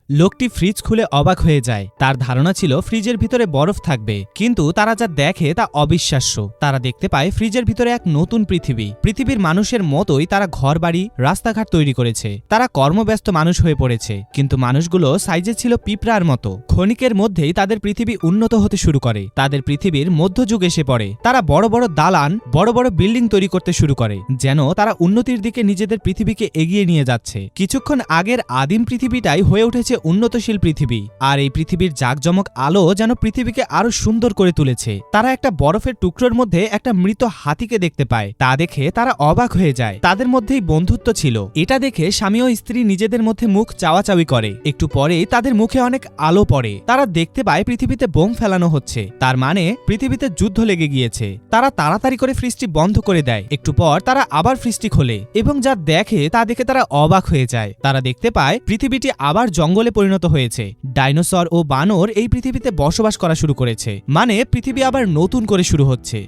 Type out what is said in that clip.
লোকটি ফ্রিজ খুলে অবাক হয়ে যায়। তার ধারণা ছিল ফ্রিজের ভিতরে বরফ থাকবে, কিন্তু তারা যা দেখে তা অবিশ্বাস্য। তারা দেখতে পায় ফ্রিজের ভিতরে এক নতুন পৃথিবী। পৃথিবীর মানুষের মতোই তারা ঘরবাড়ি, রাস্তাঘাট তৈরি করেছে। তারা কর্মব্যস্ত মানুষ হয়ে পড়েছে, কিন্তু মানুষগুলো সাইজে ছিল পিঁপড়ার মতো। ক্ষণিকের মধ্যেই তাদের পৃথিবী উন্নত হতে শুরু করে। তাদের পৃথিবীর মধ্যযুগ এসে পড়ে। তারা বড় বড় দালান, বড় বড় বিল্ডিং তৈরি করতে শুরু করে, যেন তারা উন্নতির দিকে নিজেদের পৃথিবীকে এগিয়ে নিয়ে যাচ্ছে। কিছুক্ষণ আগের আদিম পৃথিবীটাই হয়ে উঠেছে উন্নতশীল পৃথিবী, আর এই পৃথিবীর জাঁকজমক আলো যেন পৃথিবীকে আরো সুন্দর করে তুলেছে। তারা একটা বরফের টুকরোর মধ্যে একটা মৃত হাতিকে দেখতে পায়। তা দেখে তারা অবাক হয়ে যায়। তাদের মধ্যেই বন্ধুত্ব ছিল। এটা দেখে স্বামী ও স্ত্রী নিজেদের মধ্যে মুখ চাওয়াচাওয়ি করে। একটু পরেই তাদের মুখে অনেক আলো পড়ে। তারা দেখতে পায় পৃথিবীতে বোম ফেলানো হচ্ছে, তার মানে পৃথিবীতে যুদ্ধ লেগে গিয়েছে। তারা তাড়াতাড়ি করে ফ্রিজটি বন্ধ করে দেয়। একটু পর তারা আবার ফ্রিজটি খোলে এবং যা দেখে তা দেখে তারা অবাক হয়ে যায়। তারা দেখতে পায় পৃথিবীটি আবার জঙ্গলে পরিণত হয়েছে। ডাইনোসর ও বানর এই পৃথিবীতে বসবাস করা শুরু করেছে, মানে পৃথিবী আবার নতুন করে শুরু হচ্ছে।